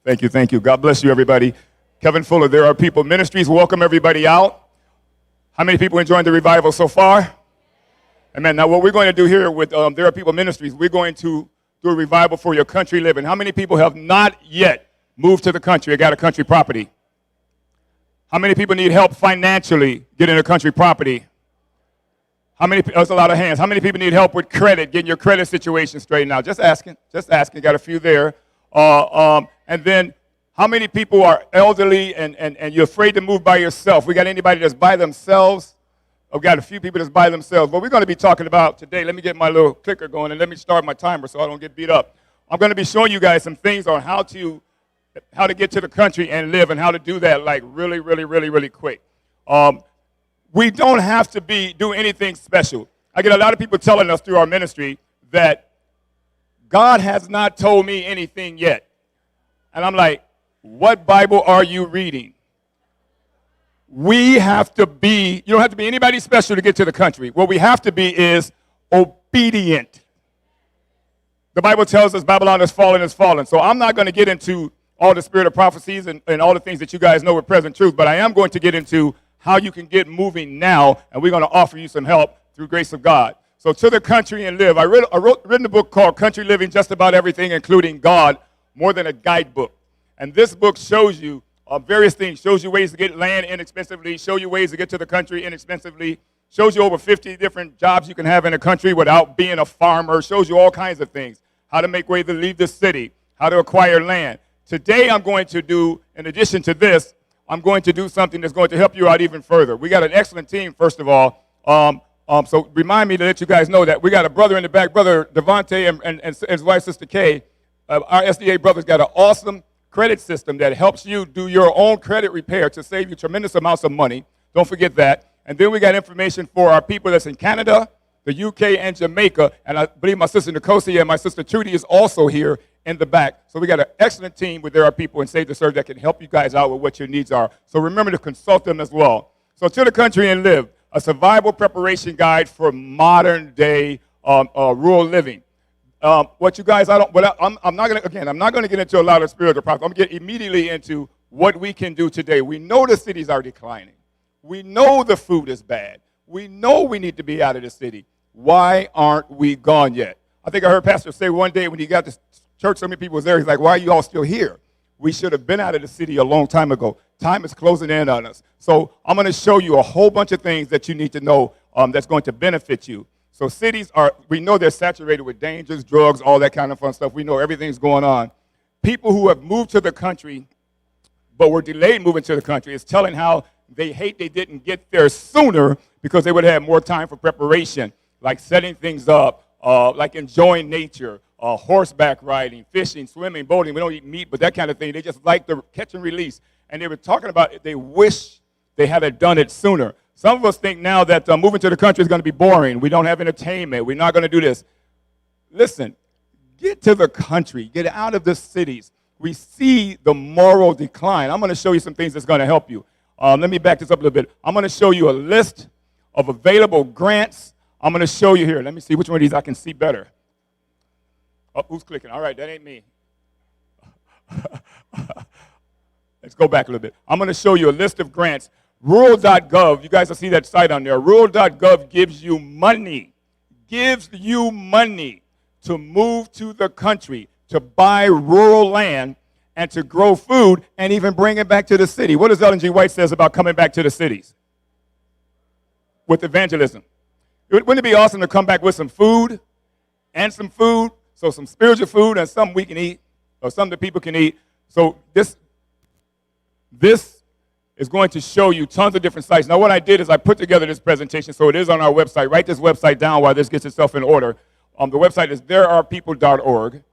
Thank you, thank you. God bless you, everybody. Kevin Fuller, There Are People Ministries. Welcome everybody out. How many people enjoying the revival so far? Amen. Now, what we're going to do here with There Are People Ministries, we're going to do a revival for your country living. How many people have not yet moved to the country or got a country property? How many people need help financially getting a country property? How many? That's a lot of hands. How many people need help with credit, getting your credit situation straightened out? Just asking. Just asking. Got a few there. And then, how many people are elderly and you're afraid to move by yourself? We got anybody that's by themselves? I've got a few people that's by themselves. What we're going to be talking about today, let me get my little clicker going and let me start my timer so I don't get beat up. I'm going to be showing you guys some things on how to get to the country and live and how to do that like really quick. We don't have to do anything special. I get a lot of people telling us through our ministry that God has not told me anything yet. And I'm like, what Bible are you reading? We have to be, you don't have to be anybody special to get to the country. What we have to be is obedient. The Bible tells us Babylon is fallen. So I'm not going to get into all the spirit of prophecies and all the things that you guys know with present truth, but I am going to get into how you can get moving now, and we're going to offer you some help through grace of God. So to the country and live. I written a book called Country Living, Just About Everything, Including God, more than a guidebook. And this book shows you various things, shows you ways to get land inexpensively, show you ways to get to the country inexpensively, shows you over 50 different jobs you can have in the country without being a farmer, shows you all kinds of things, how to make way to leave the city, how to acquire land. Today I'm going to do, in addition to this, I'm going to do something that's going to help you out even further. We got an excellent team, first of all. So remind me to let you guys know that we got a brother in the back, Brother Devontae and his wife, Sister Kay. Our SDA brothers got an awesome credit system that helps you do your own credit repair to save you tremendous amounts of money. Don't forget that. And then we got information for our people that's in Canada, the UK, and Jamaica. And I believe my sister Nicosia and my sister Trudy is also here in the back. So we got an excellent team with There Are People and Save to Serve that can help you guys out with what your needs are. So remember to consult them as well. So to the country and live, a survival preparation guide for modern day rural living. What you guys, I'm not going to get into a lot of spiritual problems. I'm going to get immediately into what we can do today. We know the cities are declining. We know the food is bad. We know we need to be out of the city. Why aren't we gone yet? I think I heard Pastor say one day when he got to church, so many people was there, he's like, why are you all still here? We should have been out of the city a long time ago. Time is closing in on us. So I'm going to show you a whole bunch of things that you need to know that's going to benefit you. So cities we know they're saturated with dangers, drugs, all that kind of fun stuff. We know everything's going on. People who have moved to the country but were delayed moving to the country is telling how they hate they didn't get there sooner because they would have had more time for preparation, like setting things up, like enjoying nature, horseback riding, fishing, swimming, boating. We don't eat meat, but that kind of thing. They just like the catch and release. And they were talking about they wish they had done it sooner. Some of us think now that moving to the country is going to be boring. We don't have entertainment. We're not going to do this. Listen, get to the country. Get out of the cities. We see the moral decline. I'm going to show you some things that's going to help you. Let me back this up a little bit. I'm going to show you a list of available grants. I'm going to show you here. Let me see which one of these I can see better. Oh, who's clicking? All right, that ain't me. Let's go back a little bit. I'm going to show you a list of grants. Rural.gov, you guys will see that site on there. Rural.gov gives you money to move to the country, to buy rural land, and to grow food, and even bring it back to the city. What does Ellen G. White says about coming back to the cities? With evangelism. Wouldn't it be awesome to come back with some food and some food? So some spiritual food and something we can eat, or something that people can eat. So this is going to show you tons of different sites. Now what I did is I put together this presentation, so it is on our website. Write this website down while this gets itself in order. The website is therearepeople.org,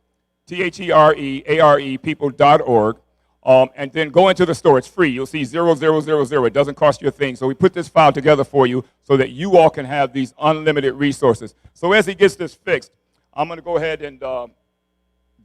THEREARE people.org. And then go into the store. It's free. You'll see 0000. It doesn't cost you a thing. So we put this file together for you so that you all can have these unlimited resources. So as he gets this fixed, I'm going to go ahead and go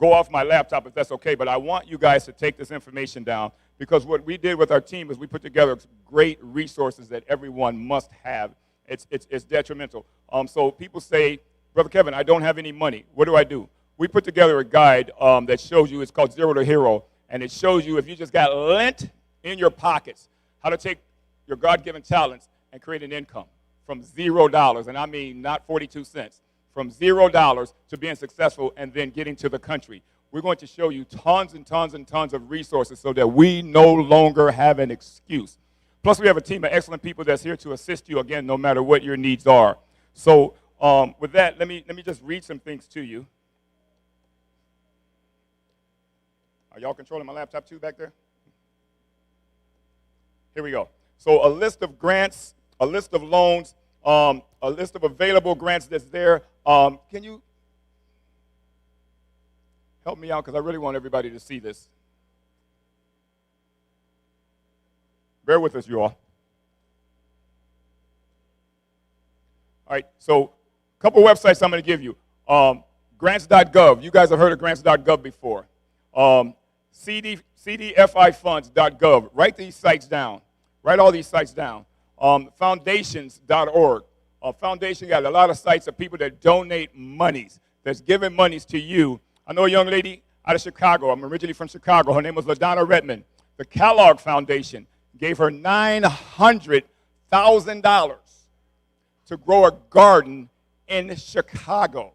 off my laptop if that's okay. But I want you guys to take this information down because what we did with our team is we put together great resources that everyone must have. It's detrimental. So people say, Brother Kevin, I don't have any money. What do I do? We put together a guide that shows you. It's called Zero to Hero. and it shows you if you just got lint in your pockets, how to take your God-given talents and create an income from $0, and I mean not 42 cents, from $0 to being successful and then getting to the country. We're going to show you tons and tons and tons of resources so that we no longer have an excuse. Plus, we have a team of excellent people that's here to assist you, again, no matter what your needs are. So with that, let me just read some things to you. Are y'all controlling my laptop too back there? Here we go. So a list of grants, a list of loans, a list of available grants that's there. Can you help me out, because I really want everybody to see this. Bear with us, you all. All right, so a couple websites I'm going to give you. Grants.gov. You guys have heard of grants.gov before. CDFIfunds.gov. Write these sites down. Write all these sites down. Foundations.org. Foundation got a lot of sites of people that donate monies, that's giving monies to you. I know a young lady out of Chicago. I'm originally from Chicago. Her name was LaDonna Redmond. The Kellogg Foundation gave her $900,000 to grow a garden in Chicago.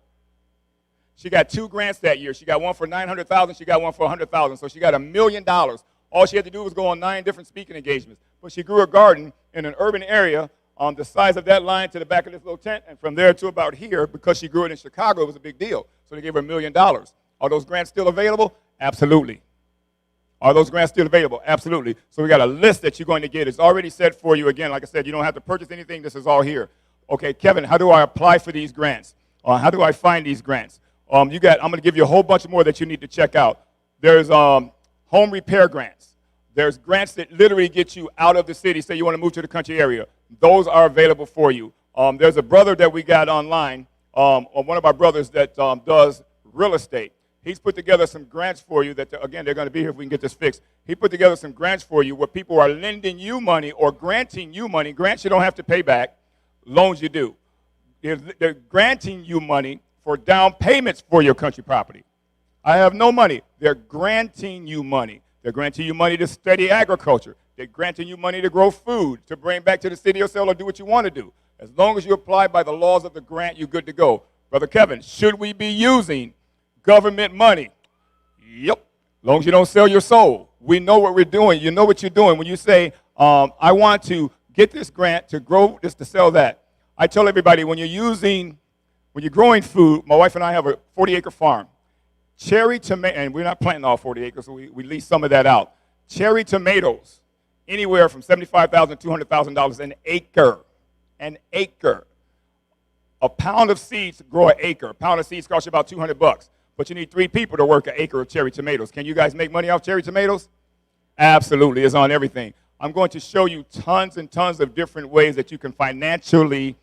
She got 2 grants that year. She got one for $900,000. She got one for $100,000. So she got $1 million. All she had to do was go on 9 different speaking engagements. But she grew a garden in an urban area the size of that line to the back of this little tent, and from there to about here, because she grew it in Chicago, it was a big deal. So they gave her $1 million. Are those grants still available? Absolutely. Are those grants still available? Absolutely. So we got a list that you're going to get. It's already set for you. Again, like I said, you don't have to purchase anything. This is all here. Okay, Kevin, how do I apply for these grants? How do I find these grants? I'm going to give you a whole bunch more that you need to check out. There's home repair grants. There's grants that literally get you out of the city. Say you want to move to the country area. Those are available for you. There's a brother that we got online, one of our brothers that does real estate. He's put together some grants for you that, again, they're going to be here if we can get this fixed. He put together some grants for you where people are lending you money or granting you money. Grants you don't have to pay back. Loans you do. They're granting you money for down payments for your country property. I have no money. They're granting you money. They're granting you money to study agriculture. They're granting you money to grow food, to bring back to the city or sell or do what you want to do. As long as you apply by the laws of the grant, you're good to go. Brother Kevin, should we be using government money? Yep. As long as you don't sell your soul. We know what we're doing. You know what you're doing. When you say, I want to get this grant to grow this, to sell that. I tell everybody, when you're growing food, my wife and I have a 40-acre farm. Cherry tomato, and we're not planting all 40 acres, so we lease some of that out. Cherry tomatoes, anywhere from $75,000 to $200,000 an acre. An acre. A pound of seeds grow an acre. A pound of seeds costs you about $200, but you need 3 people to work an acre of cherry tomatoes. Can you guys make money off cherry tomatoes? Absolutely. It's on everything. I'm going to show you tons and tons of different ways that you can financially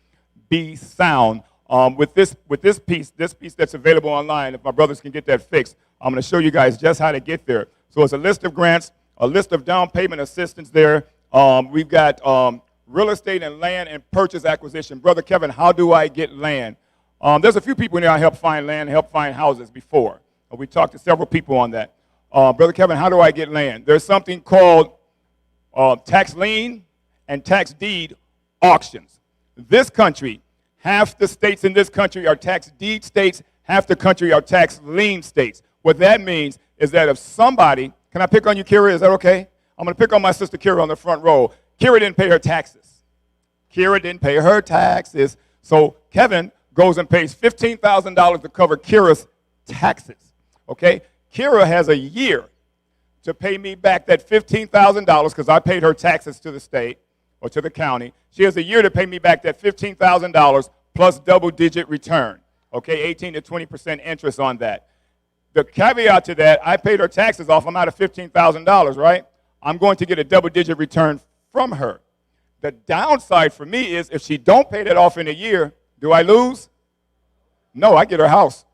be sound. With this piece that's available online, if my brothers can get that fixed, I'm going to show you guys just how to get there. So it's a list of grants, a list of down payment assistance there. We've got real estate and land and purchase acquisition. Brother Kevin, how do I get land? There's a few people in there I helped find land, helped find houses before. We talked to several people on that. Brother Kevin, how do I get land? There's something called tax lien and tax deed auctions. This country, half the states in this country are tax deed states, half the country are tax lien states. What that means is that if somebody, can I pick on you, Kira? Is that okay? I'm going to pick on my sister Kira on the front row. Kira didn't pay her taxes. Kira didn't pay her taxes. So Kevin goes and pays $15,000 to cover Kira's taxes. Okay? Kira has a year to pay me back that $15,000 because I paid her taxes to the state or to the county. She has a year to pay me back that $15,000 plus double-digit return, okay, 18 to 20% interest on that. The caveat to that, I paid her taxes off. I'm out of $15,000, right? I'm going to get a double-digit return from her. The downside for me is if she don't pay that off in a year, do I lose? No, I get her house.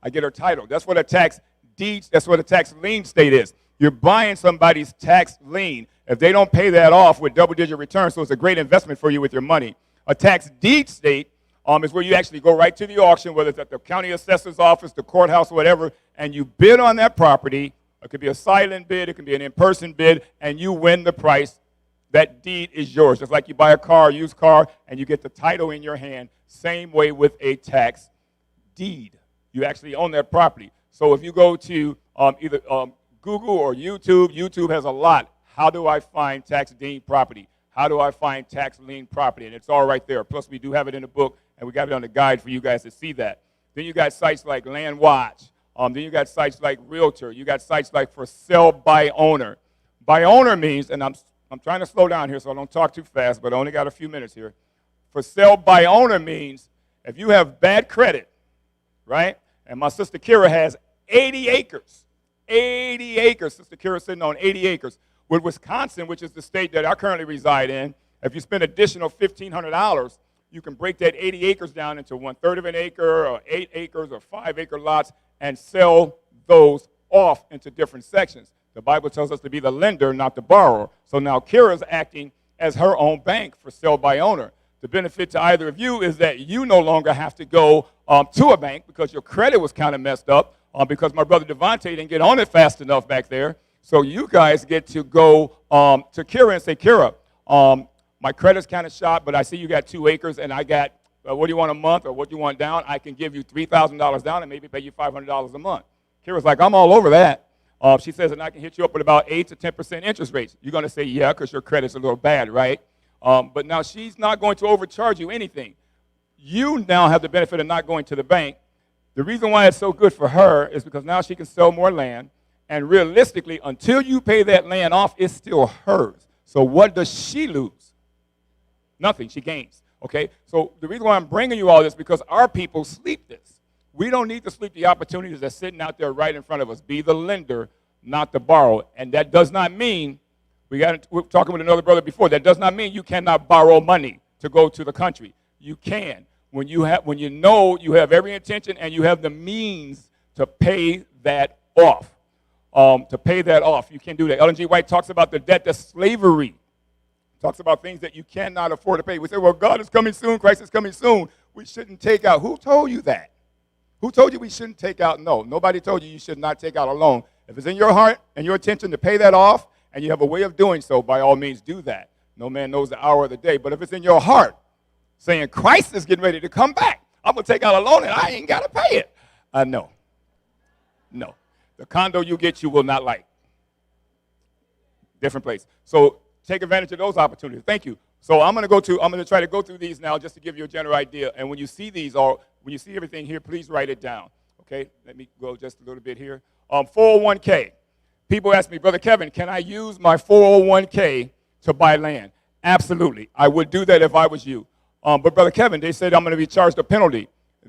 I get her title. That's what a tax deed, that's what a tax lien state is. You're buying somebody's tax lien. If they don't pay that off with double-digit returns, so it's a great investment for you with your money. A tax deed state is where you actually go right to the auction, whether it's at the county assessor's office, the courthouse, or whatever, and you bid on that property It could be a silent bid. It can be an in-person bid, and you win the price. That deed is yours. Just like you buy a car, a used car, and you get the title in your hand. Same way with a tax deed. You actually own that property. So if you go to either Google or YouTube, YouTube has a lot. How do I find tax deed property? How do I find tax lien property? And it's all right there. Plus, we do have it in the book, and we got it on the guide for you guys to see that. Then you got sites like Land Watch. Then you got sites like Realtor. You got sites like for sale by owner. By owner means, and I'm trying to slow down here so I don't talk too fast, but I only got a few minutes here. For sale by owner means if you have bad credit, right? And my sister Kira has 80 acres. 80 acres. Sister Kira sitting on 80 acres. With Wisconsin, which is the state that I currently reside in, if you spend additional $1,500, you can break that 80 acres down into 1/3 of an acre or 8 acres or 5-acre lots and sell those off into different sections. The Bible tells us to be the lender, not the borrower. So now Kira's acting as her own bank for sale by owner. The benefit to either of you is that you no longer have to go to a bank because your credit was kind of messed up because my brother Devontae didn't get on it fast enough back there. So you guys get to go to Kira and say, Kira, my credit's kind of shot, but I see you got 2 acres and I got, what do you want a month or what do you want down? I can give you $3,000 down and maybe pay you $500 a month. Kira's like, I'm all over that. She says, and I can hit you up with about 8 to 10% interest rates. You're going to say, yeah, because your credit's a little bad, right? But now she's not going to overcharge you anything. You now have the benefit of not going to the bank. The reason why it's so good for her is because now she can sell more land. And realistically, until you pay that land off, it's still hers. So what does she lose? Nothing. She gains. Okay? So the reason why I'm bringing you all this is because our people sleep this. We don't need to sleep the opportunities that's sitting out there right in front of us. Be the lender, not the borrower. And that does not mean, we're talking with another brother before, that does not mean you cannot borrow money to go to the country. You can. When you know you have every intention and you have the means to pay that off. You can do that. Ellen G. White talks about the debt that's slavery. Talks about things that you cannot afford to pay. We say, well, God is coming soon, Christ is coming soon. We shouldn't take out. Who told you that? Who told you we shouldn't take out? No, nobody told you should not take out a loan. If it's in your heart and your intention to pay that off, and you have a way of doing so, by all means do that. No man knows the hour of the day. But if it's in your heart, saying Christ is getting ready to come back, I'm going to take out a loan and I ain't got to pay it. No. The condo you get, you will not like. Different place. So take advantage of those opportunities. Thank you. So I'm going to try to go through these now just to give you a general idea. And when you see these, when you see everything here, please write it down. Okay? Let me go just a little bit here. 401k. People ask me, Brother Kevin, can I use my 401k to buy land? Absolutely. I would do that if I was you. But Brother Kevin, they said I'm going to be charged a penalty.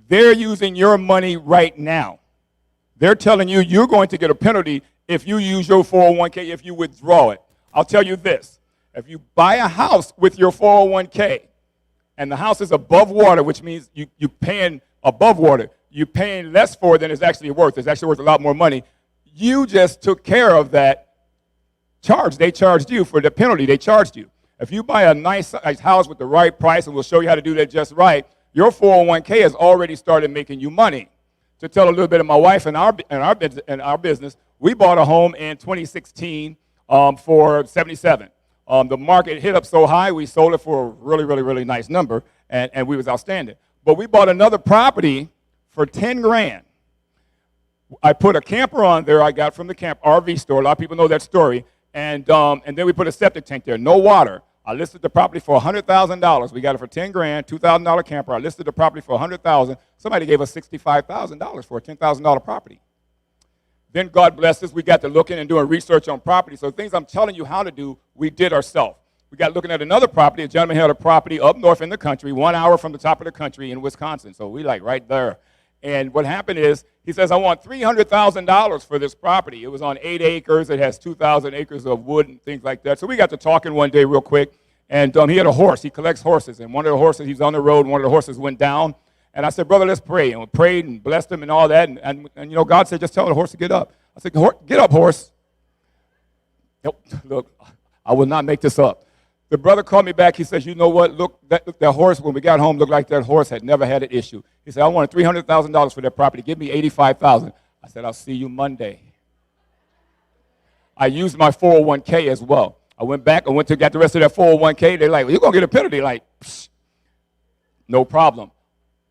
They're using your money right now. They're telling you you're going to get a penalty if you use your 401k, if you withdraw it. I'll tell you this. If you buy a house with your 401k and the house is above water, which means you're paying above water, you're paying less for it than it's actually worth. It's actually worth a lot more money. You just took care of that charge. They charged you for the penalty. They charged you. If you buy a nice house with the right price, and we'll show you how to do that just right, your 401k has already started making you money. To tell a little bit of my wife and our business, we bought a home in 2016 for $77,000. The market hit up so high, we sold it for a really, really, really nice number, and we was outstanding. But we bought another property for $10,000. I put a camper on there I got from the RV store. A lot of people know that story. And then we put a septic tank there, no water. I listed the property for $100,000. We got it for $10,000, $2,000 camper. I listed the property for $100,000. Somebody gave us $65,000 for a $10,000 property. Then God blessed us. We got to looking and doing research on property. So things I'm telling you how to do, we did ourselves. We got looking at another property. A gentleman had a property up north in the country, 1 hour from the top of the country in Wisconsin. So we like right there. And what happened is, he says, I want $300,000 for this property. It was on 8 acres. It has 2,000 acres of wood and things like that. So we got to talking one day real quick. And he had a horse. He collects horses. And one of the horses, he's on the road. One of the horses went down. And I said, brother, let's pray. And we prayed and blessed him and all that. And you know, God said, just tell the horse to get up. I said, get up, horse. Nope, look, I will not make this up. The brother called me back. He says, you know what? Look, that horse, when we got home, looked like that horse had never had an issue. He said, I wanted $300,000 for that property. Give me $85,000. I said, I'll see you Monday. I used my 401k as well. I went back, got the rest of that 401k. They're like, well, you're going to get a penalty. Like, psh, no problem.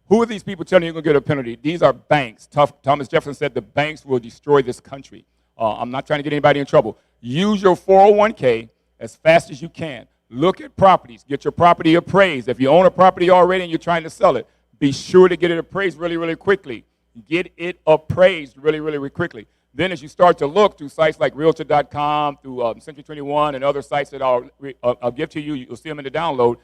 Who are these people telling you you're going to get a penalty? These are banks. Thomas Jefferson said the banks will destroy this country. I'm not trying to get anybody in trouble. Use your 401k as fast as you can. Look at properties. Get your property appraised. If you own a property already and you're trying to sell it, be sure to get it appraised really, really quickly. Get it appraised really, really quickly. Then as you start to look through sites like Realtor.com, through Century 21 and other sites that I'll give to you, you'll see them in the download,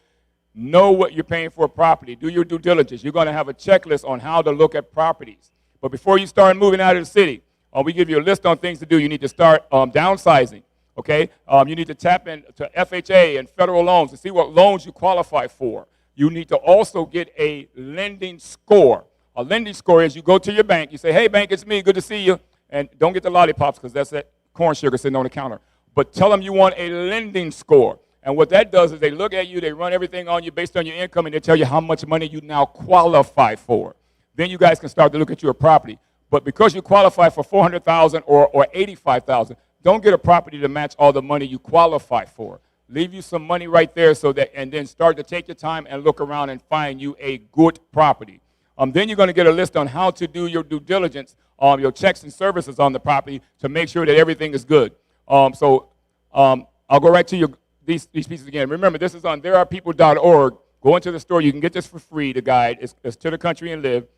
know what you're paying for a property. Do your due diligence. You're going to have a checklist on how to look at properties. But before you start moving out of the city, we give you a list on things to do. You need to start downsizing, okay? You need to tap into FHA and federal loans to see what loans you qualify for. You need to also get a lending score. A lending score is you go to your bank, you say, hey, bank, it's me, good to see you. And don't get the lollipops because that's that corn sugar sitting on the counter. But tell them you want a lending score. And what that does is they look at you, they run everything on you based on your income, and they tell you how much money you now qualify for. Then you guys can start to look at your property. But because you qualify for $400,000 or $85,000, don't get a property to match all the money you qualify for. Leave you some money right there and then start to take your time and look around and find you a good property. Then you're going to get a list on how to do your due diligence, your checks and services on the property to make sure that everything is good. I'll go right to these pieces again. Remember, this is on therearepeople.org. Go into the store. You can get this for free, the guide. It's To the Country and Live.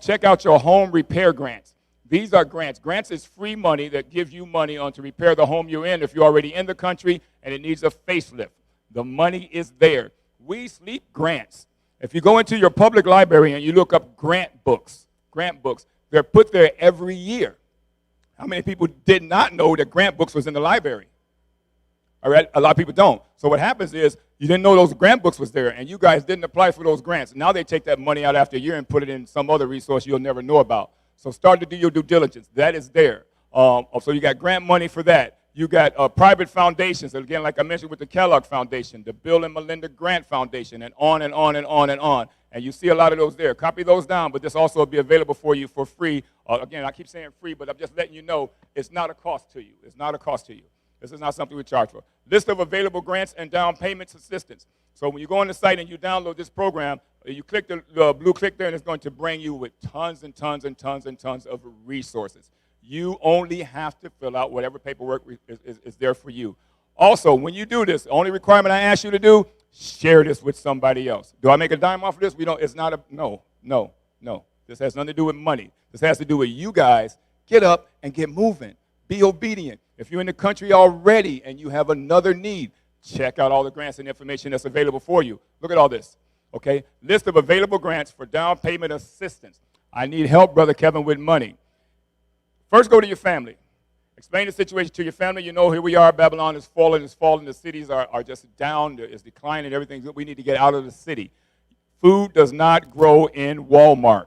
Check out your home repair grants. These are grants. Grants is free money that gives you money to repair the home you're in if you're already in the country and it needs a facelift. The money is there. We sleep grants. If you go into your public library and you look up grant books, they're put there every year. How many people did not know that grant books was in the library? All right, a lot of people don't. So what happens is you didn't know those grant books was there, and you guys didn't apply for those grants. Now they take that money out after a year and put it in some other resource you'll never know about. So start to do your due diligence. That is there. So you got grant money for that. You got private foundations, again, like I mentioned with the Kellogg Foundation, the Bill and Melinda Grant Foundation, and on and on and on and on. And you see a lot of those there. Copy those down, but this also will be available for you for free. Again, I keep saying free, but I'm just letting you know it's not a cost to you. It's not a cost to you. This is not something we charge for. List of available grants and down payments assistance. So when you go on the site and you download this program, you click the blue click there, and it's going to bring you with tons and tons and tons and tons of resources. You only have to fill out whatever paperwork is there for you. Also, when you do this, the only requirement I ask you to do, share this with somebody else. Do I make a dime off of this? It's not no. This has nothing to do with money. This has to do with you guys. Get up and get moving. Be obedient. If you're in the country already and you have another need, check out all the grants and information that's available for you. Look at all this, okay? List of available grants for down payment assistance. I need help, Brother Kevin, with money. First, go to your family. Explain the situation to your family. You know, here we are. Babylon is falling. The cities are just down. It's declining. Everything. We need to get out of the city. Food does not grow in Walmart.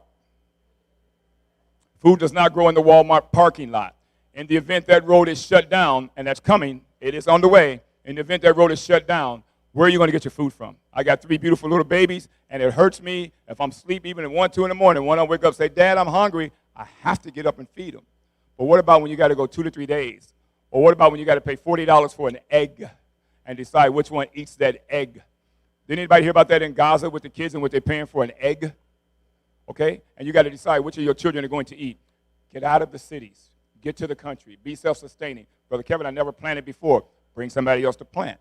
Food does not grow in the Walmart parking lot. In the event that road is shut down, and that's coming, it is on the way. In the event that road is shut down, where are you going to get your food from? I got 3 beautiful little babies, and it hurts me if I'm asleep even at 1, 2 in the morning. One, I wake up and say, Dad, I'm hungry. I have to get up and feed them. But what about when you got to go 2 to 3 days? Or what about when you got to pay $40 for an egg and decide which one eats that egg? Did anybody hear about that in Gaza with the kids and what they're paying for an egg? Okay? And you got to decide which of your children are going to eat. Get out of the cities. Get to the country. Be self-sustaining. Brother Kevin, I never planted before. Bring somebody else to plant.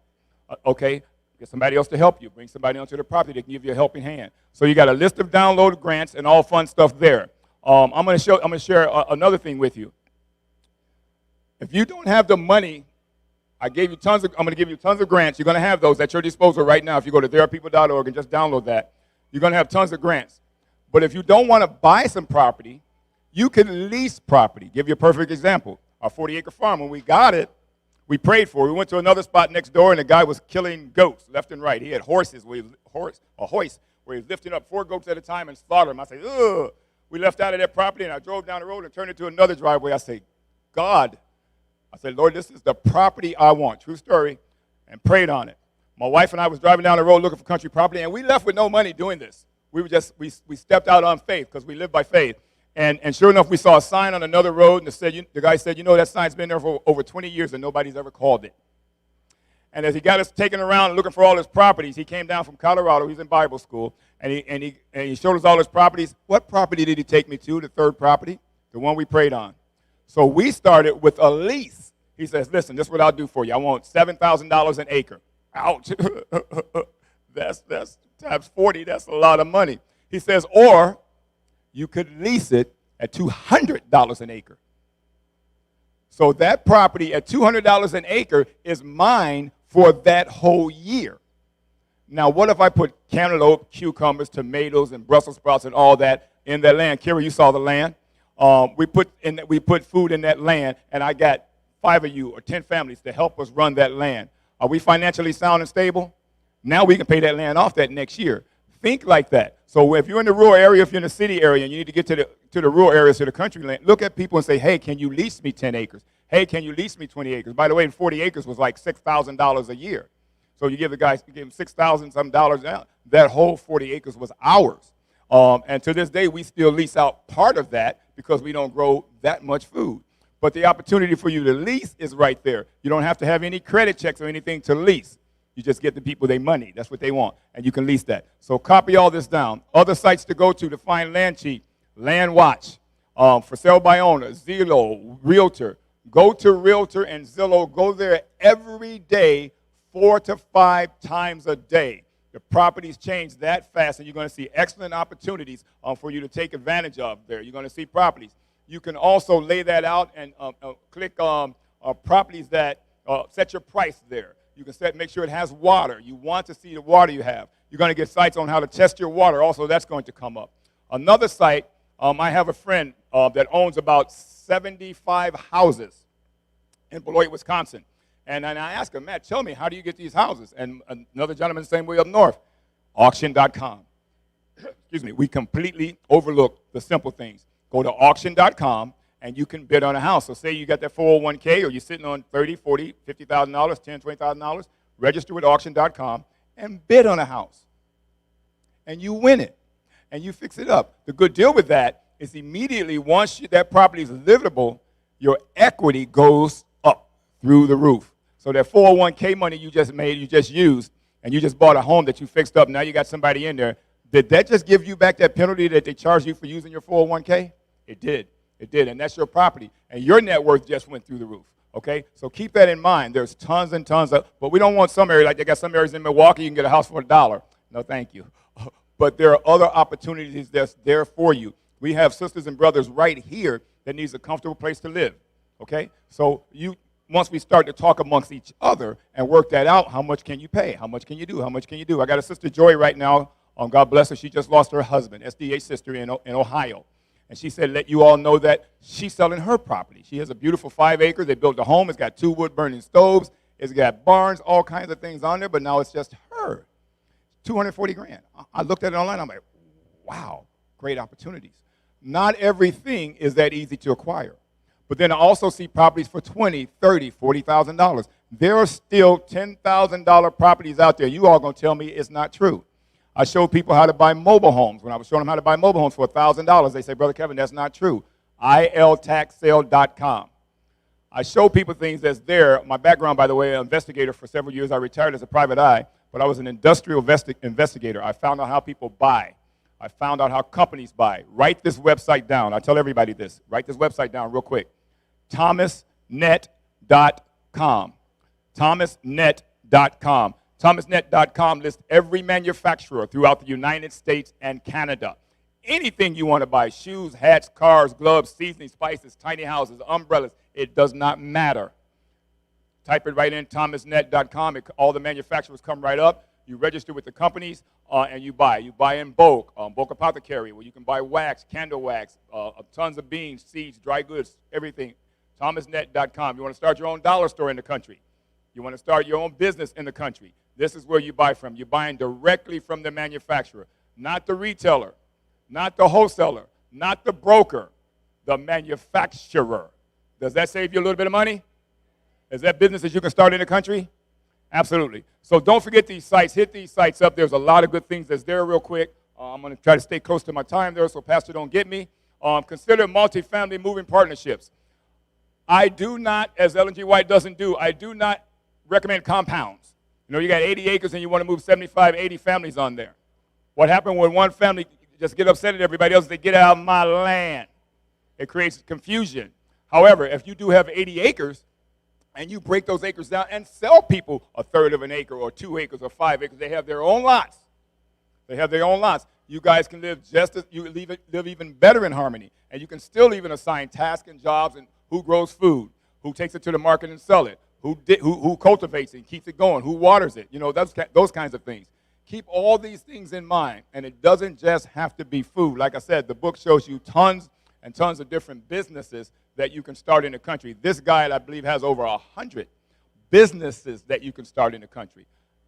Okay? Get somebody else to help you. Bring somebody onto the property that can give you a helping hand. So you got a list of downloaded grants and all fun stuff there. I'm going to share another thing with you. If you don't have the money, I'm going to give you tons of grants. You're going to have those at your disposal right now. If you go to therearepeople.org and just download that, you're going to have tons of grants. But if you don't want to buy some property, you can lease property. Give you a perfect example. Our 40-acre farm, when we got it, we prayed for it. We went to another spot next door, and the guy was killing goats left and right. He had horses, a hoist, where he was lifting up 4 goats at a time and slaughtering them. I said, ugh. We left out of that property, and I drove down the road and turned it to another driveway. I said, God. I said, Lord, this is the property I want. True story. And prayed on it. My wife and I was driving down the road looking for country property, and we left with no money doing this. We stepped out on faith because we live by faith. And sure enough, we saw a sign on another road, and the guy said, that sign's been there for over 20 years, and nobody's ever called it. And as he got us taken around looking for all his properties, he came down from Colorado. He's in Bible school, and he showed us all his properties. What property did he take me to? The third property, the one we prayed on. So we started with a lease. He says, listen, this is what I'll do for you. I want $7,000 an acre. Ouch. that's times 40. That's a lot of money. He says, or you could lease it at $200 an acre. So that property at $200 an acre is mine for that whole year. Now, what if I put cantaloupe, cucumbers, tomatoes, and Brussels sprouts and all that in that land? Kira, you saw the land. We put food in that land, and I got 5 of you or 10 families to help us run that land. Are we financially sound and stable? Now we can pay that land off that next year. Think like that. So if you're in the rural area, if you're in the city area, and you need to get to the rural areas, to the country land, look at people and say, hey, can you lease me 10 acres? Hey, can you lease me 20 acres? By the way, 40 acres was like $6,000 a year. So you give him $6,000 some dollars out. That whole 40 acres was ours. And to this day, we still lease out part of that because we don't grow that much food. But the opportunity for you to lease is right there. You don't have to have any credit checks or anything to lease. You just get the people their money. That's what they want, and you can lease that. So copy all this down. Other sites to go to find land cheap: Land Watch, for sale by owner, Zillow, Realtor. Go to Realtor and Zillow. Go there every day, 4 to 5 times a day. The properties change that fast, and you're going to see excellent opportunities for you to take advantage of there. You're going to see properties. You can also lay that out and click properties that set your price there. You can make sure it has water. You want to see the water you have. You're going to get sites on how to test your water. Also, that's going to come up. Another site, I have a friend that owns about 75 houses in Beloit, Wisconsin. And I asked him, Matt, tell me, how do you get these houses? And another gentleman the same way up north, auction.com. Excuse me, we completely overlook the simple things. Go to auction.com, and you can bid on a house. So say you got that 401k, or you're sitting on $30,000, $40,000, $50,000, $10,000, $20,000, register with auction.com and bid on a house. And you win it, and you fix it up. The good deal with that is immediately once that property is livable, your equity goes up through the roof. So that 401k money you just made, you just used, and you just bought a home that you fixed up, now you got somebody in there. Did that just give you back that penalty that they charged you for using your 401k? It did. It did, and that's your property. And your net worth just went through the roof, okay? So keep that in mind. There's tons and tons of, but we don't want some areas, like they got some areas in Milwaukee, you can get a house for $1. No, thank you. But there are other opportunities that's there for you. We have sisters and brothers right here that needs a comfortable place to live, okay? So once we start to talk amongst each other and work that out, how much can you pay? How much can you do? How much can you do? I got a sister, Joy, right now. God bless her. She just lost her husband, SDA sister in Ohio. And she said, let you all know that she's selling her property. She has a beautiful 5 acres. They built a home. It's got 2 wood-burning stoves. It's got barns, all kinds of things on there, but now it's just her. $240,000. I looked at it online. I'm like, wow, great opportunities. Not everything is that easy to acquire. But then I also see properties for $20,000, $30,000, $40,000. There are still $10,000 properties out there. You all going to tell me it's not true. I showed people how to buy mobile homes. When I was showing them how to buy mobile homes for $1,000, they say, Brother Kevin, that's not true. iltaxsale.com. I show people things that's there. My background, by the way, an investigator for several years. I retired as a private eye, but I was an industrial investigator. I found out how people buy. I found out how companies buy. Write this website down. I tell everybody this. Write this website down real quick. thomasnet.com. thomasnet.com. thomasnet.com lists every manufacturer throughout the United States and Canada. Anything you want to buy, shoes, hats, cars, gloves, seasoning, spices, tiny houses, umbrellas, it does not matter. Type it right in, thomasnet.com. All the manufacturers come right up. You register with the companies, and you buy. You buy in bulk, bulk apothecary, where you can buy wax, candle wax, tons of beans, seeds, dry goods, everything. thomasnet.com. You want to start your own dollar store in the country. You want to start your own business in the country. This is where you buy from. You're buying directly from the manufacturer, not the retailer, not the wholesaler, not the broker, the manufacturer. Does that save you a little bit of money? Is that business that you can start in the country? Absolutely. So don't forget these sites. Hit these sites up. There's a lot of good things that's there real quick. I'm going to try to stay close to my time there so Pastor don't get me. Consider multifamily moving partnerships. I do not, as Ellen G. White doesn't do, I do not recommend compounds. You know, you got 80 acres and you want to move 75, 80 families on there. What happened when one family just get upset at everybody else? They get out of my land. It creates confusion. However, if you do have 80 acres and you break those acres down and sell people a third of an acre or 2 acres or 5 acres, they have their own lots. They have their own lots. You guys can live just as you live even better in harmony, and you can still even assign tasks and jobs and who grows food, who takes it to the market and sell it, who cultivates it and keeps it going, who waters it. You know, those kinds of things. Keep all these things in mind, and it doesn't just have to be food. Like I said, the book shows you tons and tons of different businesses that you can start in the country. This guide, I believe, has over 100 businesses that you can start in the country.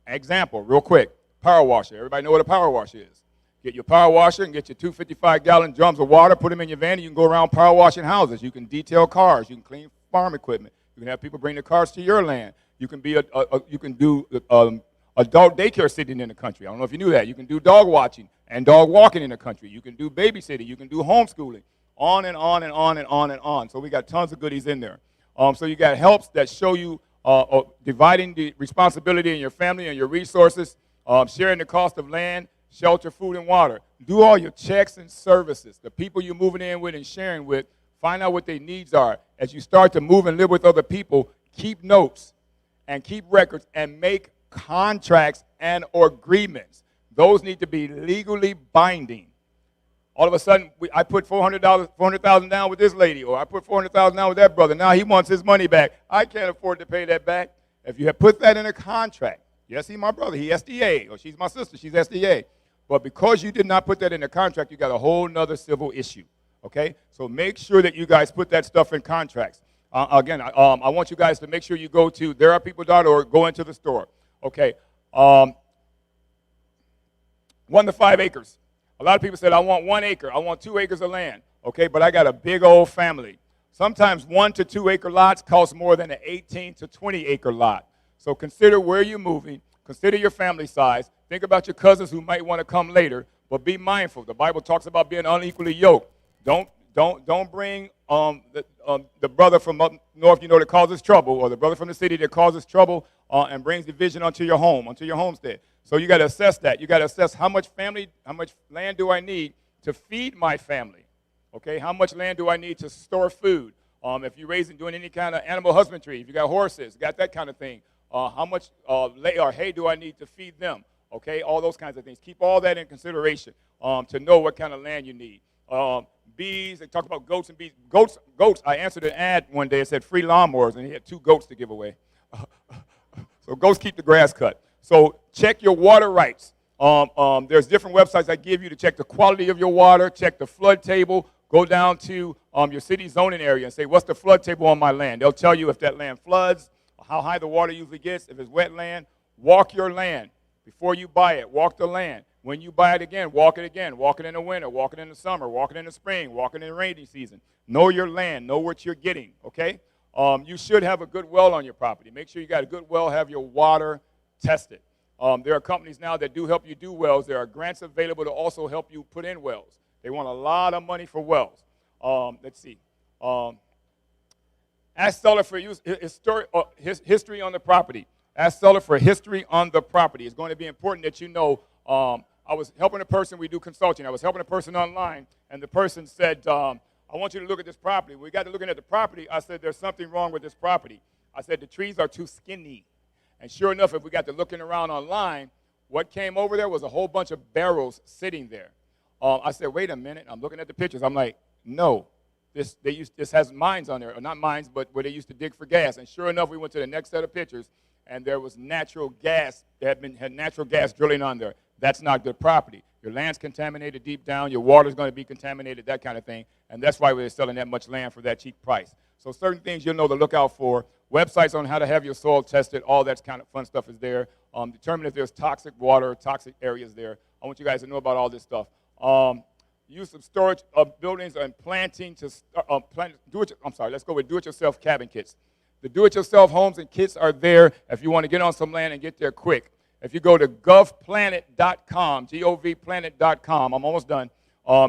Example, real quick, power washer. Everybody know what a power washer is. Get your power washer and get your 255-gallon drums of water, put them in your van, and you can go around power washing houses. You can detail cars. You can clean farm equipment. You can have people bring their cars to your land. You can be you can do adult daycare sitting in the country. I don't know if you knew that. You can do dog watching and dog walking in the country. You can do babysitting. You can do homeschooling. On and on and on and on and on. So we got tons of goodies in there. So you got helps that show you dividing the responsibility in your family and your resources, sharing the cost of land, shelter, food, and water. Do all your checks and services. The people you're moving in with and sharing with, find out what their needs are. As you start to move and live with other people, keep notes and keep records and make contracts and or agreements. Those need to be legally binding. All of a sudden, I put $400,000 down with this lady, or I put $400,000 down with that brother. Now he wants his money back. I can't afford to pay that back. If you have put that in a contract, yes, he's my brother, he's SDA, or she's my sister, she's SDA. But because you did not put that in the contract, you got a whole nother civil issue, okay? So make sure that you guys put that stuff in contracts. Again, I want you guys to make sure you go to therearepeople.org, go into the store, okay? 1 to 5 acres. A lot of people said, I want 1 acre, I want 2 acres of land, okay? But I got a big old family. Sometimes 1 to 2 acre lots cost more than an 18 to 20 acre lot. So consider where you're moving. Consider your family size. Think about your cousins who might want to come later, but be mindful. The Bible talks about being unequally yoked. Don't bring the brother from up north, you know, that causes trouble, or the brother from the city that causes trouble and brings division onto your home, onto your homestead. So you got to assess that. You got to assess how much land do I need to feed my family? Okay, how much land do I need to store food? If you're doing any kind of animal husbandry, if you got horses, got that kind of thing. How much hay do I need to feed them? Okay, all those kinds of things. Keep all that in consideration to know what kind of land you need. Bees, they talk about goats and bees. Goats, I answered an ad one day. It said free lawnmowers, and he had 2 goats to give away. So goats keep the grass cut. So check your water rights. There's different websites I give you to check the quality of your water, check the flood table. Go down to your city zoning area and say, what's the flood table on my land? They'll tell you if that land floods, how high the water usually gets. If it's wet land, walk your land. Before you buy it, walk the land. When you buy it again, walk it again. Walk it in the winter, walk it in the summer, walk it in the spring, walk it in the rainy season. Know your land. Know what you're getting, okay? You should have a good well on your property. Make sure you got a good well, have your water tested. There are companies now that do help you do wells. There are grants available to also help you put in wells. They want a lot of money for wells. Let's see. Ask seller for history on the property. Ask seller for history on the property. It's going to be important that you know. I was helping a person. We do consulting. I was helping a person online, and the person said, I want you to look at this property. We got to looking at the property. I said, there's something wrong with this property. I said, the trees are too skinny. And sure enough, if we got to looking around online, what came over there was a whole bunch of barrels sitting there. I said, wait a minute. I'm looking at the pictures. I'm like, no. This has mines on there, or not mines, but where they used to dig for gas. And sure enough, we went to the next set of pictures, and there was natural gas. They had natural gas drilling on there. That's not good property. Your land's contaminated deep down. Your water's going to be contaminated, that kind of thing. And that's why we're selling that much land for that cheap price. So certain things you'll know to look out for. Websites on how to have your soil tested, all that kind of fun stuff is there. Determine if there's toxic water, toxic areas there. I want you guys to know about all this stuff. Use of storage of buildings and planting to let's go with do-it-yourself cabin kits. The do-it-yourself homes and kits are there if you want to get on some land and get there quick. If you go to govplanet.com, govplanet.com, I'm almost done,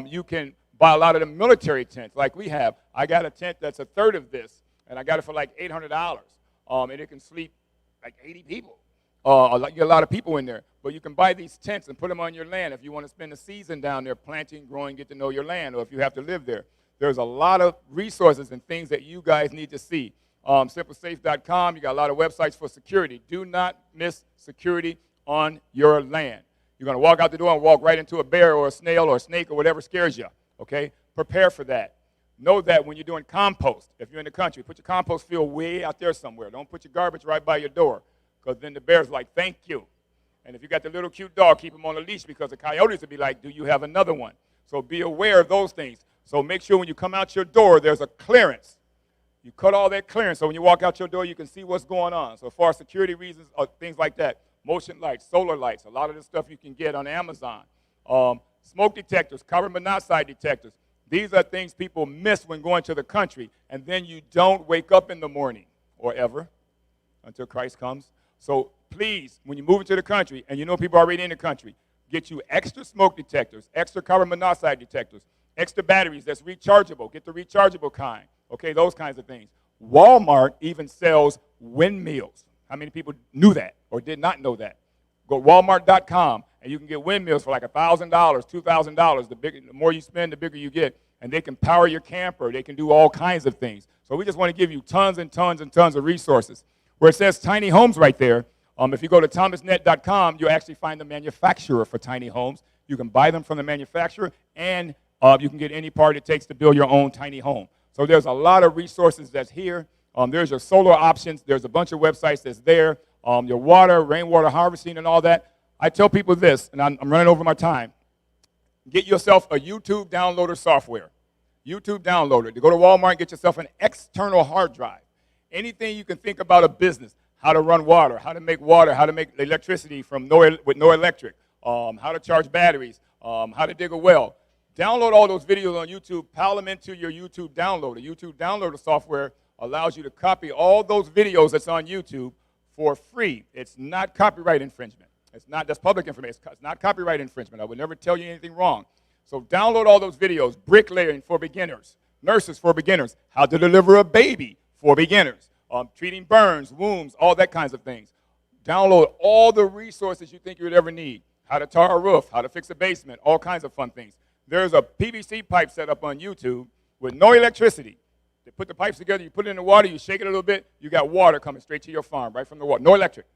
you can buy a lot of the military tents like we have. I got a tent that's a third of this, and I got it for like $800. And it can sleep like 80 people. You get a lot of people in there. But you can buy these tents and put them on your land if you want to spend a season down there planting, growing, get to know your land, or if you have to live there. There's a lot of resources and things that you guys need to see. SimpleSafe.com, you got a lot of websites for security. Do not miss security on your land. You're going to walk out the door and walk right into a bear or a snail or a snake or whatever scares you, okay? Prepare for that. Know that when you're doing compost, if you're in the country, put your compost field way out there somewhere. Don't put your garbage right by your door, because then the bear's like, thank you. And if you got the little cute dog, keep him on a leash, because the coyotes will be like, do you have another one? So be aware of those things. So make sure when you come out your door, there's a clearance. You cut all that clearance, so when you walk out your door, you can see what's going on. So as far as security reasons, things like that, motion lights, solar lights, a lot of this stuff you can get on Amazon. Smoke detectors, carbon monoxide detectors. These are things people miss when going to the country, and then you don't wake up in the morning or ever until Christ comes. So please, when you move into the country, and you know people are already in the country, get you extra smoke detectors, extra carbon monoxide detectors, extra batteries that's rechargeable. Get the rechargeable kind, okay, those kinds of things. Walmart even sells windmills. How many people knew that or did not know that? Go to walmart.com, and you can get windmills for like $1,000, $2,000. The more you spend, the bigger you get. And they can power your camper. They can do all kinds of things. So we just want to give you tons and tons and tons of resources. Where it says tiny homes right there, if you go to thomasnet.com, you'll actually find the manufacturer for tiny homes. You can buy them from the manufacturer, and you can get any part it takes to build your own tiny home. So there's a lot of resources that's here. There's your solar options. There's a bunch of websites that's there. Your water, rainwater harvesting, and all that. I tell people this, and I'm running over my time. Get yourself a YouTube downloader software. YouTube downloader. To go to Walmart and get yourself an external hard drive. Anything you can think about a business, how to run water, how to make electricity with no electric, how to charge batteries, how to dig a well. Download all those videos on YouTube, pile them into your YouTube downloader. YouTube downloader software allows you to copy all those videos that's on YouTube for free. It's not copyright infringement. That's public information. It's not copyright infringement. I would never tell you anything wrong. So download all those videos. Bricklaying for beginners. Nurses for beginners. How to deliver a baby for beginners. Treating burns, wounds, all that kinds of things. Download all the resources you think you would ever need. How to tar a roof, how to fix a basement, all kinds of fun things. There's a PVC pipe set up on YouTube with no electricity. They put the pipes together, you put it in the water, you shake it a little bit, you got water coming straight to your farm, right from the water. No electric.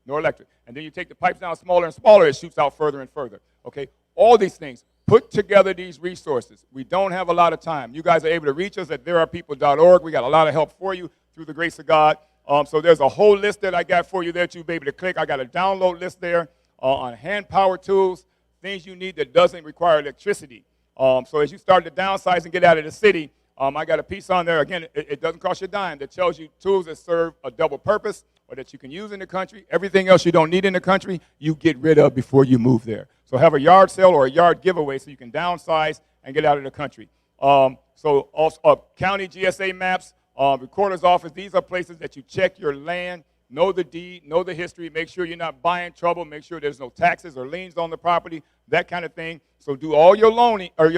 No electric. And then you take the pipes down smaller and smaller, it shoots out further and further. Okay? All these things. Put together these resources. We don't have a lot of time. You guys are able to reach us at therearepeople.org. We got a lot of help for you through the grace of God. So there's a whole list that I got for you that you'll be able to click. I got a download list there on hand power tools, things you need that doesn't require electricity. So as you start to downsize and get out of the city, I got a piece on there. Again, it doesn't cost you a dime. That tells you tools that serve a double purpose or that you can use in the country. Everything else you don't need in the country, you get rid of before you move there. So have a yard sale or a yard giveaway so you can downsize and get out of the country. So also county GSA maps, recorder's office, these are places that you check your land, know the deed, know the history, make sure you're not buying trouble, make sure there's no taxes or liens on the property, that kind of thing. So do all your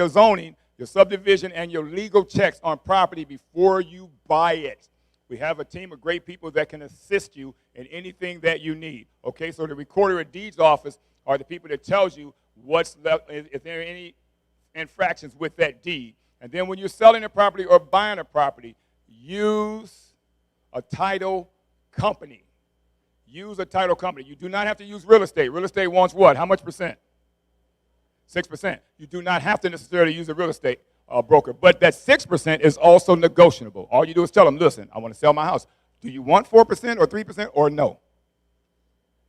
zoning, your subdivision, and your legal checks on property before you buy it. We have a team of great people that can assist you in anything that you need. Okay, so the recorder of deeds office are the people that tells you what's left, if there are any infractions with that deed. And then when you're selling a property or buying a property, use a title company. Use a title company. You do not have to use real estate. Real estate wants what? How much percent? 6%. You do not have to necessarily use a real estate broker. But that 6% is also negotiable. All you do is tell them, listen, I want to sell my house. Do you want 4% or 3% or no?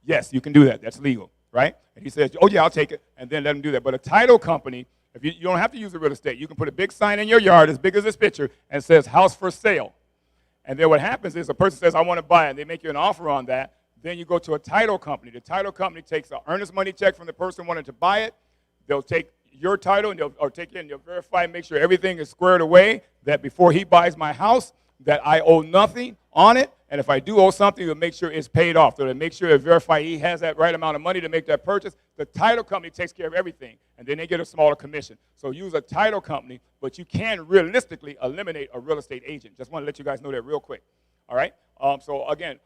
Yes, you can do that. That's legal, right? And he says, oh, yeah, I'll take it, and then let him do that. But a title company, if you don't have to use the real estate. You can put a big sign in your yard as big as this picture and says house for sale. And then what happens is a person says, I want to buy it, and they make you an offer on that. Then you go to a title company. The title company takes an earnest money check from the person wanting to buy it. They'll take your title, and they'll take it and they'll verify and make sure everything is squared away, that before he buys my house, that I owe nothing. on it, and if I do owe something, we'll make sure it's paid off. So to make sure to verify he has that right amount of money to make that purchase, the title company takes care of everything, and then they get a smaller commission. So use a title company, but you can realistically eliminate a real estate agent. Just want to let you guys know that real quick. All right? So again,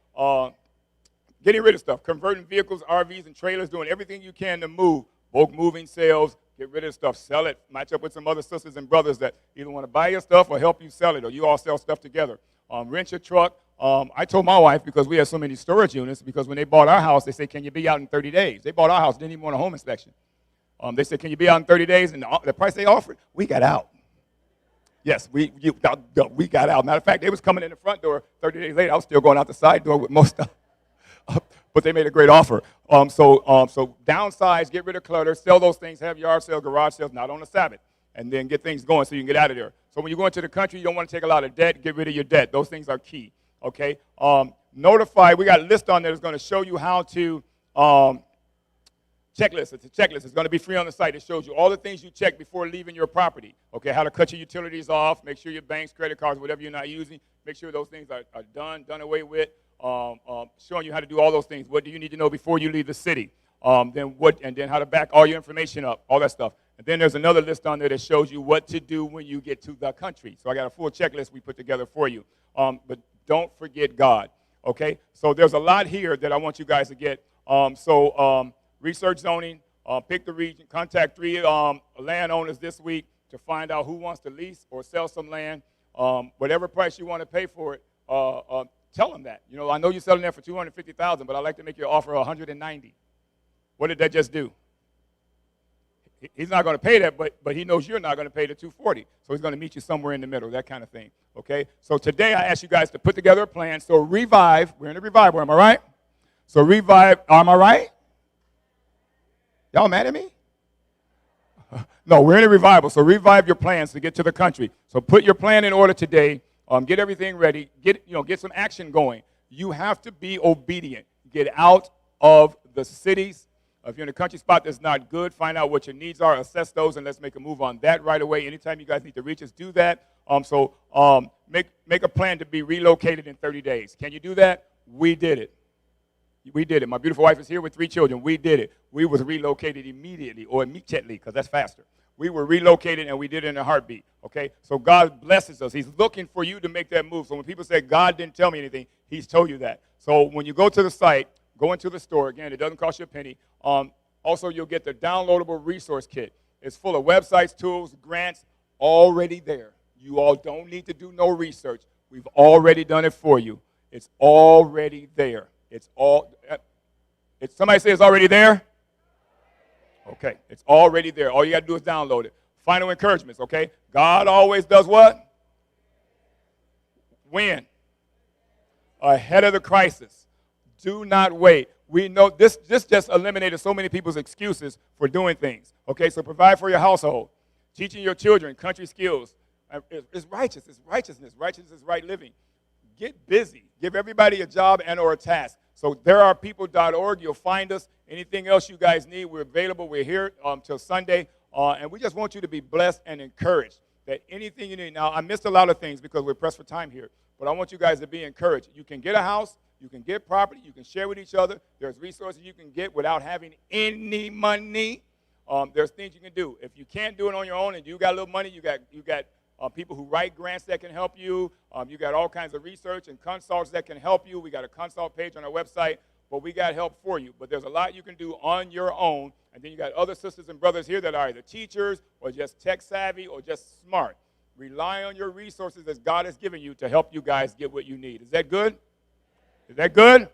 getting rid of stuff, converting vehicles, RVs, and trailers, doing everything you can to move, bulk moving sales, get rid of stuff, sell it, match up with some other sisters and brothers that either want to buy your stuff or help you sell it, or you all sell stuff together. Rent your truck. I told my wife, because we had so many storage units, because when they bought our house, they said, can you be out in 30 days? They bought our house, didn't even want a home inspection. They said, can you be out in 30 days? And the price they offered, we got out. Yes, we got out. Matter of fact, they was coming in the front door 30 days later. I was still going out the side door with most stuff. But they made a great offer. So downsize, get rid of clutter, sell those things, have yard sales, garage sales, not on the Sabbath, and then get things going so you can get out of there. So when you go into the country, you don't want to take a lot of debt, get rid of your debt. Those things are key, okay? Notify, we got a list on there that's going to show you how to, checklist. It's a checklist. It's going to be free on the site. It shows you all the things you check before leaving your property, okay? How to cut your utilities off, make sure your banks, credit cards, whatever you're not using, make sure those things are done away with. Showing you how to do all those things. What do you need to know before you leave the city? And then how to back all your information up, all that stuff. And then there's another list on there that shows you what to do when you get to the country. So I got a full checklist we put together for you. But don't forget God, okay? So there's a lot here that I want you guys to get. Research zoning, pick the region, contact 3 landowners this week to find out who wants to lease or sell some land. Whatever price you want to pay for it, tell them that. You know, I know you're selling that for $250,000, but I'd like to make you an offer of $190,000. What did that just do? He's not going to pay that, but he knows you're not going to pay the $240,000. So he's going to meet you somewhere in the middle, that kind of thing. Okay? So today I ask you guys to put together a plan. So revive. We're in a revival, am I right? So revive. Am I right? Y'all mad at me? No, we're in a revival. So revive your plans to get to the country. So put your plan in order today. Get everything ready. Get some action going. You have to be obedient. Get out of the cities. If you're in a country spot that's not good, find out what your needs are, assess those, and let's make a move on that right away. Anytime you guys need to reach us, do that. Make a plan to be relocated in 30 days. Can you do that? We did it. We did it. My beautiful wife is here with 3 children. We did it. We was relocated immediately, or immediately, because that's faster. We were relocated, and we did it in a heartbeat, okay? So God blesses us. He's looking for you to make that move. So when people say, God didn't tell me anything, he's told you that. So when you go to the site, go into the store. Again, it doesn't cost you a penny. Also, you'll get the downloadable resource kit. It's full of websites, tools, grants, already there. You all don't need to do no research. We've already done it for you. It's already there. Somebody say it's already there? Okay, it's already there. All you got to do is download it. Final encouragements, okay? God always does what? When? Ahead of the crisis. Do not wait. We know this just eliminated so many people's excuses for doing things. Okay, so provide for your household. Teaching your children country skills. It's righteous. It's righteousness. Righteousness is right living. Get busy. Give everybody a job and or a task. So therearepeople.org. You'll find us. Anything else you guys need, we're available. We're here till Sunday. And we just want you to be blessed and encouraged that anything you need. Now, I missed a lot of things because we're pressed for time here. But I want you guys to be encouraged. You can get a house. You can get property. You can share with each other. There's resources you can get without having any money. There's things you can do. If you can't do it on your own and you got a little money, you got people who write grants that can help you. You got all kinds of research and consults that can help you. We got a consult page on our website, but we got help for you. But there's a lot you can do on your own. And then you got other sisters and brothers here that are either teachers or just tech savvy or just smart. Rely on your resources as God has given you to help you guys get what you need. Is that good? Is that good?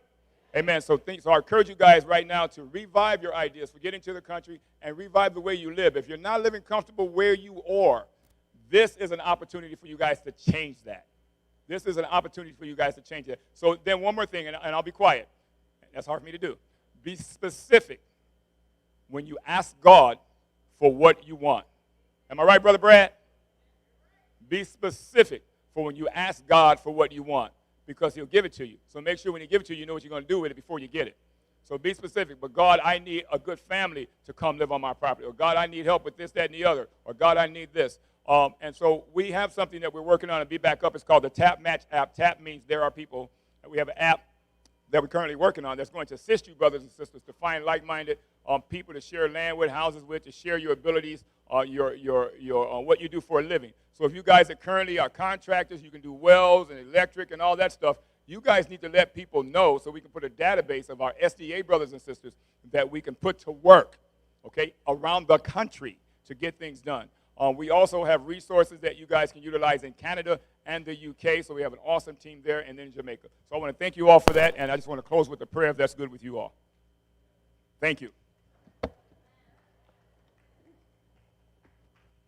Amen. So I encourage you guys right now to revive your ideas for getting to the country and revive the way you live. If you're not living comfortable where you are, this is an opportunity for you guys to change that. This is an opportunity for you guys to change that. So then one more thing, and I'll be quiet. That's hard for me to do. Be specific when you ask God for what you want. Am I right, Brother Brad? Be specific for when you ask God for what you want, because he'll give it to you. So make sure when he gives it to you, you know what you're going to do with it before you get it. So be specific. But God, I need a good family to come live on my property. Or God, I need help with this, that, and the other. Or God, I need this. And so we have something that we're working on and be back up. It's called the Tap Match app. Tap means there are people. We have an app that we're currently working on that's going to assist you, brothers and sisters, to find like-minded people to share land with, houses with, to share your abilities, what you do for a living. So if you guys that currently are contractors, you can do wells and electric and all that stuff, you guys need to let people know so we can put a database of our SDA brothers and sisters that we can put to work, okay, around the country to get things done. We also have resources that you guys can utilize in Canada and the UK, so we have an awesome team there, and then in Jamaica. So I want to thank you all for that, and I just want to close with a prayer if that's good with you all. Thank you.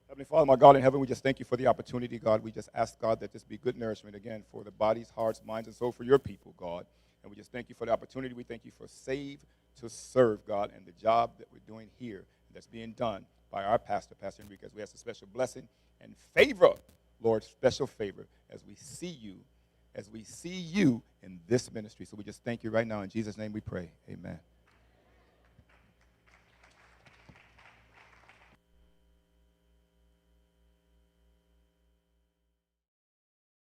Heavenly Father, my God in heaven, we just thank you for the opportunity, God. We just ask, God, that this be good nourishment, again, for the bodies, hearts, minds, and soul for your people, God. And we just thank you for the opportunity. We thank you for Save to Serve, God, and the job that we're doing here that's being done by our pastor, Pastor Enriquez. We ask a special blessing and favor, Lord, special favor as we see you in this ministry. So we just thank you right now. In Jesus' name we pray. Amen.